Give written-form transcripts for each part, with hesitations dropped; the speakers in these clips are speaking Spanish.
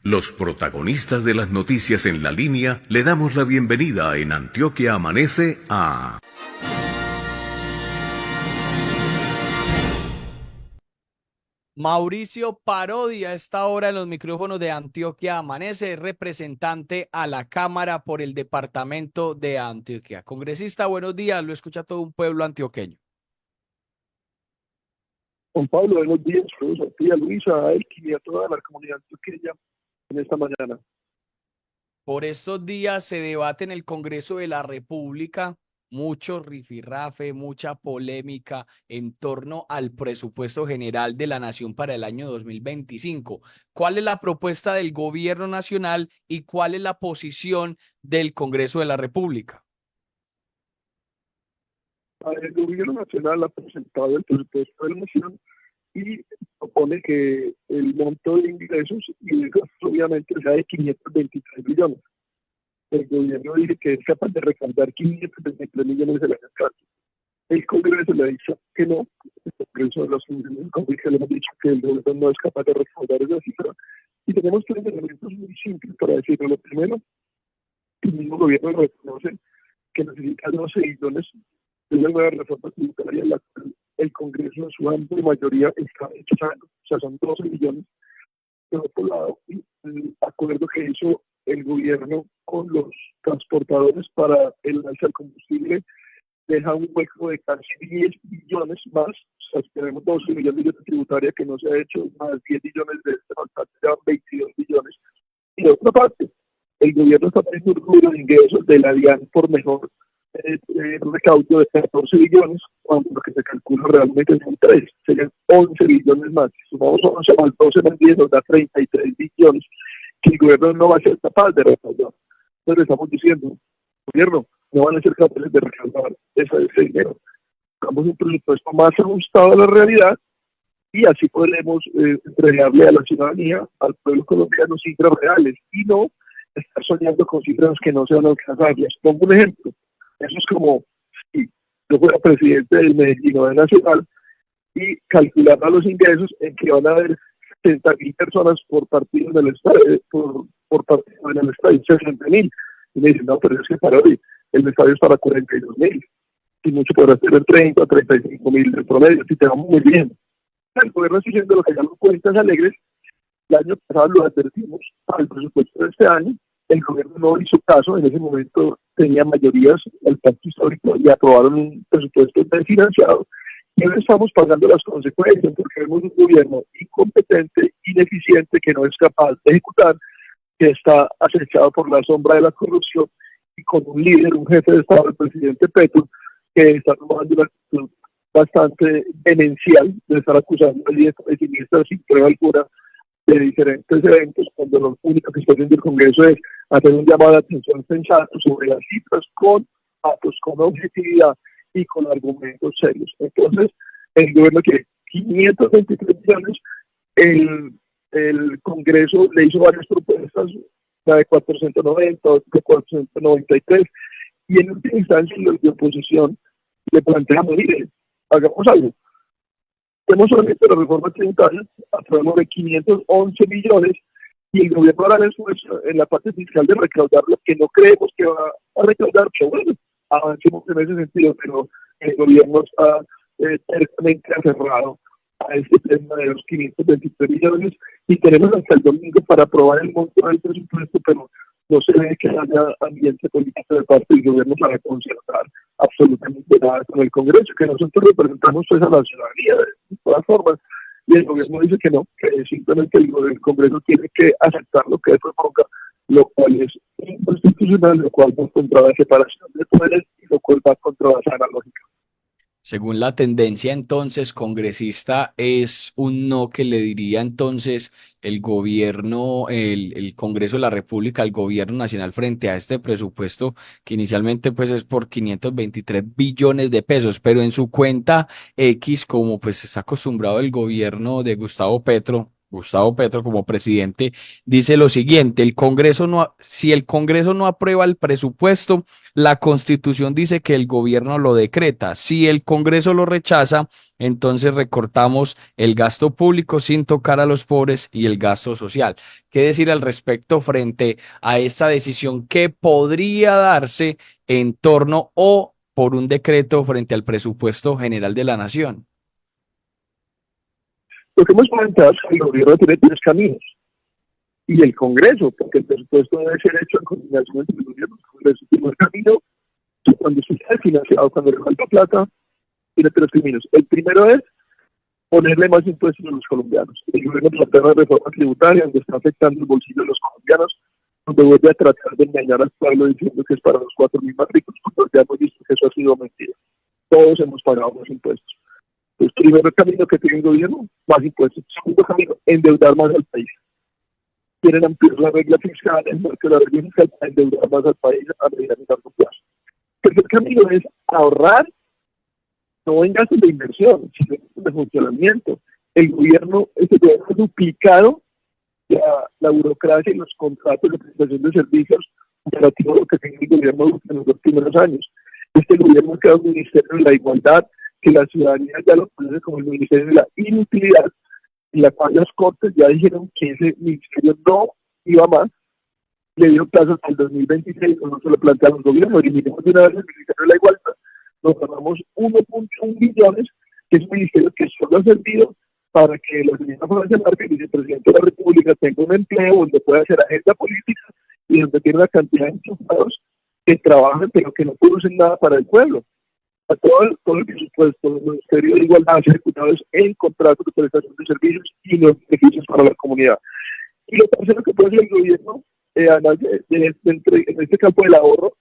Los protagonistas de las noticias en la línea le damos la bienvenida en Antioquia Amanece a Mauricio Parodi a esta hora en los micrófonos de Antioquia Amanece, es representante a la Cámara por el departamento de Antioquia. Congresista, buenos días, lo escucha todo un pueblo antioqueño. Juan Pablo, buenos días, saludos a ti, a Luisa, a Elkin y a toda la comunidad antioqueña en esta mañana. Por estos días se debate en el Congreso de la República mucho rifirrafe, mucha polémica en torno al presupuesto general de la Nación para el año 2025. ¿Cuál es la propuesta del gobierno nacional y cuál es la posición del Congreso de la República? El gobierno nacional ha presentado el presupuesto de la nación y propone que el monto de ingresos y de gastos obviamente sea de 523 millones. El gobierno dice que es capaz de recaudar 523 millones del año entrante. El Congreso le ha dicho que no. El Congreso de los Congresos le hemos dicho que el gobierno no es capaz de recaudar esa cifra. Y tenemos tres elementos muy simples para decirlo. Lo primero, el mismo gobierno reconoce que necesita 12 billones de una nueva reforma tributaria en la cual el Congreso en su amplia mayoría está rechazando. O sea, son 12 billones. Por otro lado, el acuerdo que hizo el gobierno con los transportadores para el alza del combustible deja un hueco de casi 10 billones más. O sea, si tenemos 12 millones de tributaria que no se ha hecho, más 10 billones de este faltante, ya 22 billones. Y de otra parte, el gobierno está poniendo un rubro de ingresos de la DIAN por mejor recaudo de 14 billones, cuando lo que se calcula realmente son 3, serían 11 billones más. Si sumamos 11 más 12 más 10 nos da 33 billones que el gobierno no va a ser capaz de recaudar. Entonces le estamos diciendo, gobierno, no van a ser capaces de recaudar ese dinero. Buscamos un presupuesto más ajustado a la realidad y así podremos entregarle a la ciudadanía, al pueblo colombiano, cifras reales y no estar soñando con cifras que no se van a alcanzar. Les pongo un ejemplo. Eso es como si yo fuera presidente del Medellín o de Nacional y calcular a los ingresos en que van a haber 70.000 personas por partido en el estadio, por partido en el estadio, 60.000. Y me dicen, no, pero es que para hoy el estadio es para 42.000. Y mucho podrá ser el 30 o 35.000 de promedio, si te va muy bien. El gobierno está haciendo lo que llaman cuentas alegres. El año pasado lo advertimos al presupuesto de este año. El gobierno no hizo caso, en ese momento tenía mayorías el pacto histórico y aprobaron un presupuesto desfinanciado. Y ahora estamos pagando las consecuencias porque vemos un gobierno incompetente, ineficiente, que no es capaz de ejecutar, que está acechado por la sombra de la corrupción y con un líder, un jefe de Estado, el presidente Petro, que está tomando una actitud bastante demencial de estar acusando a diestra y siniestra sin prueba alguna de diferentes eventos, cuando lo único que está haciendo el Congreso es hacer un llamado de atención sensato sobre las cifras con datos, con objetividad y con argumentos serios. Entonces, el gobierno quiere 523 millones, el Congreso le hizo varias propuestas, la de 490, otra de 493, y en última instancia los de oposición le planteamos, mire, hagamos algo. Tenemos solamente la reforma tributaria, aprobamos de 511 millones y el gobierno hará el esfuerzo en la parte fiscal de recaudar lo que no creemos que va a recaudar, pero bueno, avancemos en ese sentido, pero el gobierno está tercamente aferrado a este tema de los 523 millones y tenemos hasta el domingo para aprobar el monto del presupuesto, pero no se ve que haya ambiente político de parte del gobierno para concertar absolutamente nada con el Congreso, que nosotros representamos pues a la ciudadanía de todas formas, y el gobierno dice que no, que simplemente el Congreso tiene que aceptar lo que él proponga, lo cual es inconstitucional, lo cual va contra la separación de poderes y lo cual va contra la sana lógica. Según la tendencia entonces congresista es un no que le diría entonces el gobierno, el Congreso de la República, al gobierno nacional frente a este presupuesto que inicialmente pues es por 523 billones de pesos, pero en su cuenta X, como pues está acostumbrado el gobierno de Gustavo Petro, Gustavo Petro, como presidente, dice lo siguiente: si el Congreso no aprueba el presupuesto, la Constitución dice que el gobierno lo decreta. Si el Congreso lo rechaza, entonces recortamos el gasto público sin tocar a los pobres y el gasto social. ¿Qué decir al respecto frente a esta decisión que podría darse en torno o por un decreto frente al presupuesto general de la nación? Lo que hemos comentado es que el gobierno tiene tres caminos y el Congreso, porque el presupuesto debe ser hecho en coordinación entre el gobierno y el Congreso. El primer camino, cuando se está financiado, cuando le falta plata, tiene tres caminos. El primero es ponerle más impuestos a los colombianos. El gobierno plantea una reforma tributaria donde está afectando el bolsillo de los colombianos, donde vuelve a tratar de engañar al pueblo diciendo que es para los 4.000 más ricos, porque ya hemos visto que eso ha sido mentira. Todos hemos pagado más impuestos. El primer camino que tiene el gobierno, más impuestos. Segundo camino, endeudar más al país. Quieren ampliar la regla fiscal, el marco de la regla fiscal para endeudar más al país a mediano y largo plazo. El tercer camino es ahorrar, no en gastos de inversión, sino en de funcionamiento. El gobierno ha duplicado la burocracia y los contratos de prestación de servicios relativos a lo que tiene el gobierno en los dos primeros años. Este gobierno ha creado un ministerio de la igualdad, que la ciudadanía ya lo conoce como el Ministerio de la Inutilidad, en la cual las Cortes ya dijeron que ese ministerio no iba más, le dio plazo hasta el 2026, no se lo plantearon los gobiernos, eliminamos de una vez el Ministerio de la Igualdad, nos ganamos 1.1 billones, que es un ministerio que solo ha servido para que la señora Francia Márquez, vicepresidente de la República, tenga un empleo donde pueda hacer agenda política y donde tiene una cantidad de enchufados que trabajan pero que no producen nada para el pueblo. Todo el presupuesto del Ministerio de Igualdad se ha ejecutado en contratos de prestación de servicios y los beneficios para la comunidad. Y lo tercero que puede hacer el gobierno, además en este campo del ahorro,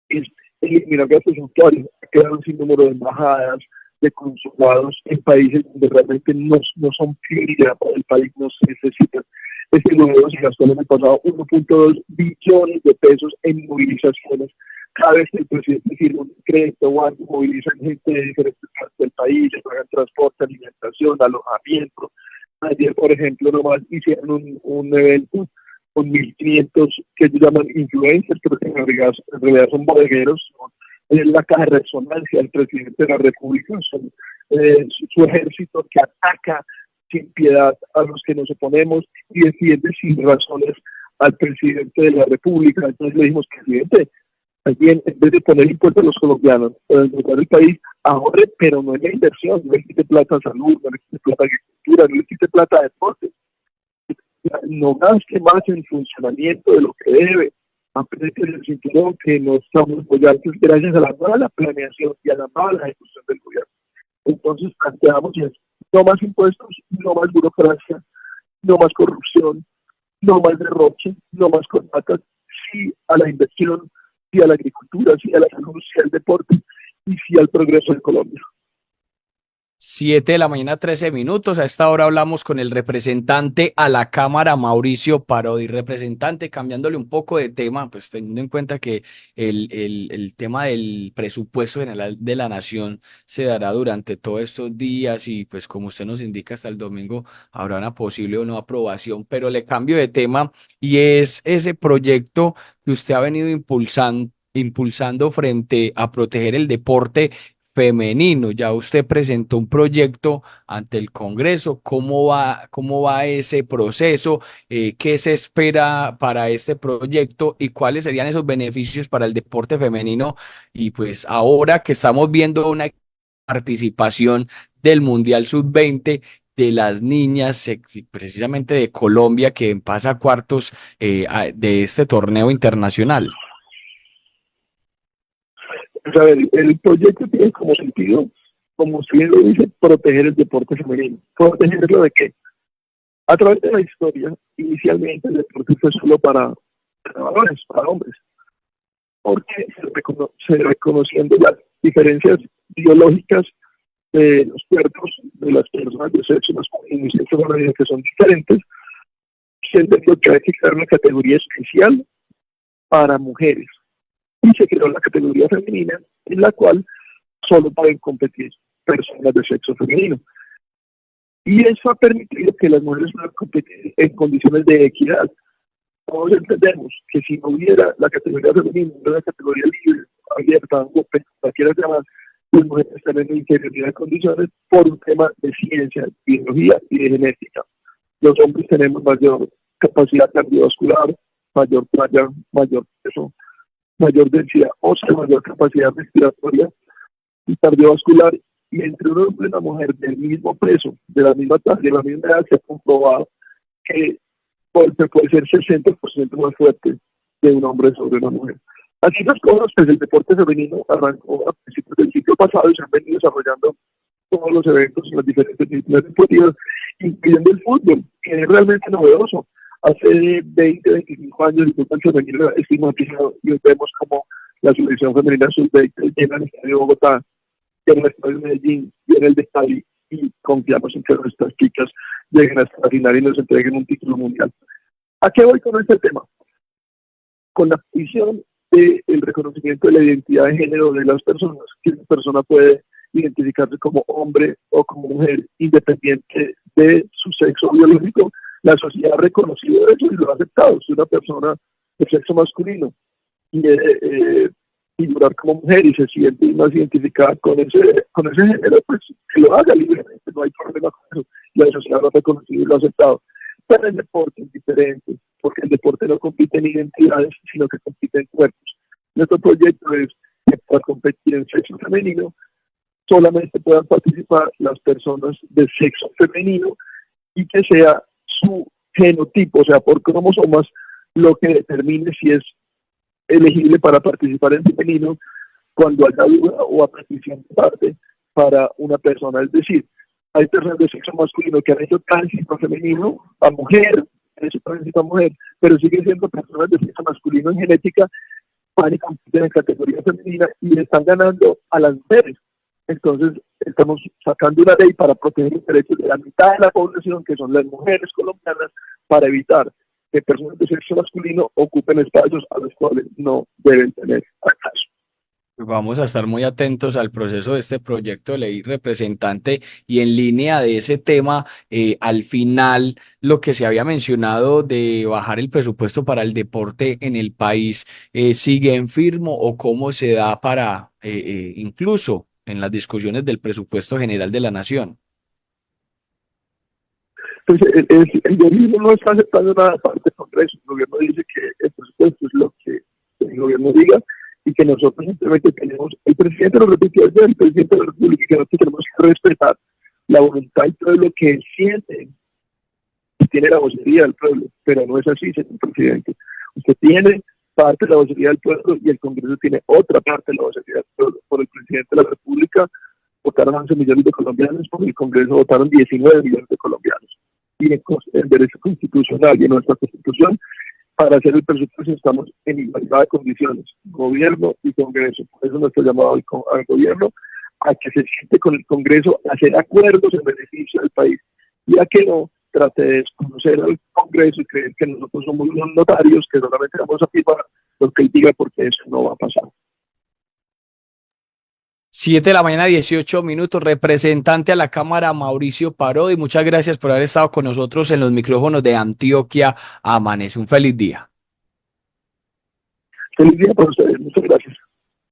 es eliminar gastos suntuarios, crear un sinnúmero de embajadas, de consulados en países donde realmente no son prioridad para el país, no se necesitan. Este gobierno se gastó el año pasado 1.2 billones de pesos en movilizaciones. Cada vez que el presidente firma un decreto o algo, movilizan gente de diferentes partes del país, se pagan transporte, alimentación, alojamiento. Ayer, por ejemplo, nomás hicieron un evento con 1.500 que ellos llaman influencers, pero que en realidad son bodegueros, es la caja de resonancia del presidente de la República, son su ejército que ataca sin piedad a los que nos oponemos y defiende sin razones al presidente de la República. Entonces le dijimos, presidente, también en vez de poner impuestos a los colombianos, para endeuдар el país, ahorre, pero no en la inversión, no le quite plata a salud, no le quite plata a agricultura, no le quite plata a deporte, no gaste más en funcionamiento de lo que debe, apriete el cinturón que no estamos apoyantes gracias a la mala planeación y a la mala ejecución del gobierno. Entonces planteamos no más impuestos, no más burocracia, no más corrupción, no más derroche, no más contratas, sí a la inversión, sí a la agricultura, sí a la salud, sí al deporte y sí al progreso de Colombia. 7 de la mañana, 13 minutos. A esta hora hablamos con el representante a la Cámara, Mauricio Parodi. Representante, cambiándole un poco de tema, pues teniendo en cuenta que el tema del presupuesto general de la nación se dará durante todos estos días y pues como usted nos indica hasta el domingo habrá una posible o no aprobación, pero le cambio de tema y es ese proyecto que usted ha venido impulsando frente a proteger el deporte femenino. Ya usted presentó un proyecto ante el Congreso. Cómo va ese proceso? ¿Qué se espera para este proyecto y cuáles serían esos beneficios para el deporte femenino? Y pues ahora que estamos viendo una participación del Mundial Sub-20 de las niñas, precisamente de Colombia, que pasa a cuartos de este torneo internacional. Pues a ver, el proyecto tiene como sentido, como usted lo dice, proteger el deporte femenino. ¿Protegerlo de qué? A través de la historia, inicialmente el deporte fue solo para varones, para hombres, porque se reconociendo las diferencias biológicas de los cuerpos de las personas de sexo masculino y sexo femenino que son diferentes, se entendió que hay que crear una categoría especial para mujeres y se creó la categoría femenina en la cual solo pueden competir personas de sexo femenino. Y eso ha permitido que las mujeres puedan competir en condiciones de equidad. Todos entendemos que si no hubiera la categoría femenina, la categoría libre, abierta, cualquiera llamar, las mujeres están en inferioridad de condiciones por un tema de ciencia, biología y de genética. Los hombres tenemos mayor capacidad cardiovascular, mayor talla, mayor peso, mayor densidad ósea, mayor capacidad respiratoria y cardiovascular. Y entre un hombre y una mujer del mismo peso, de la misma talla, de la misma edad, se ha comprobado que puede ser 60% más fuerte de un hombre sobre una mujer. Así las cosas, pues el deporte femenino arrancó a principios del siglo pasado y se han venido desarrollando todos los eventos en las diferentes disciplinas deportivas, incluyendo el fútbol, que es realmente novedoso. Hace 20, 25 años el fútbol femenino era estigmatizado y hoy vemos como la selección femenina sub-20 llena el estadio de Bogotá, llena el estadio de Medellín, llena el de Cali, y confiamos en que nuestras chicas lleguen hasta la final y nos entreguen un título mundial. ¿A qué voy con este tema? Con la visión del reconocimiento de la identidad de género de las personas, que una persona puede identificarse como hombre o como mujer, independiente de su sexo biológico. La sociedad ha reconocido eso y lo ha aceptado. Si una persona de sexo masculino quiere figurar como mujer y se siente más identificada con ese género, pues que lo haga libremente, no hay problema con eso. La sociedad lo ha reconocido y lo ha aceptado. Pero el deporte es diferente, porque el deporte no compite en identidades, sino que compite en cuerpos. Nuestro proyecto es que para competir en sexo femenino solamente puedan participar las personas de sexo femenino y que sea su genotipo, o sea, por cromosomas, lo que determine si es elegible para participar en femenino cuando haya duda o a petición de parte para una persona. Es decir, hay personas de sexo masculino que han hecho tránsito femenino a mujer, han hecho tránsito a mujer, pero siguen siendo personas de sexo masculino en genética, van y compiten en categoría femenina y están ganando a las mujeres. Entonces, estamos sacando una ley para proteger los derechos de la mitad de la población, que son las mujeres colombianas, para evitar que personas de sexo masculino ocupen espacios a los cuales no deben tener acceso. Vamos a estar muy atentos al proceso de este proyecto de ley, representante, y en línea de ese tema, al final, lo que se había mencionado de bajar el presupuesto para el deporte en el país, ¿sigue en firme o cómo se da para, incluso en las discusiones del presupuesto general de la nación? Pues el gobierno no está aceptando nada aparte del Congreso. El gobierno dice que el presupuesto es lo que el gobierno diga y que nosotros simplemente tenemos, el presidente lo repitió ayer, el presidente de la República, que nosotros tenemos que respetar la voluntad del pueblo, que siente y tiene la vocería del pueblo, pero no es así, señor presidente. Usted tiene parte de la vocería del pueblo y el Congreso tiene otra parte de la vocería del pueblo. Por el presidente de la República votaron 11 millones de colombianos, por el Congreso votaron 19 millones de colombianos. Y en derecho constitucional y en nuestra Constitución, para hacer el presupuesto estamos en igualdad de condiciones, gobierno y Congreso. Por eso nuestro llamado al gobierno a que se siente con el Congreso a hacer acuerdos en beneficio del país y a que no trate de desconocer al Congreso y creer que nosotros somos unos notarios que solamente vamos a firmar lo que él diga, porque eso no va a pasar. 7 de la mañana, 18 minutos. Representante a la Cámara, Mauricio Parodi, muchas gracias por haber estado con nosotros en los micrófonos de Antioquia Amanece. Un feliz día. Feliz día para ustedes. Muchas gracias.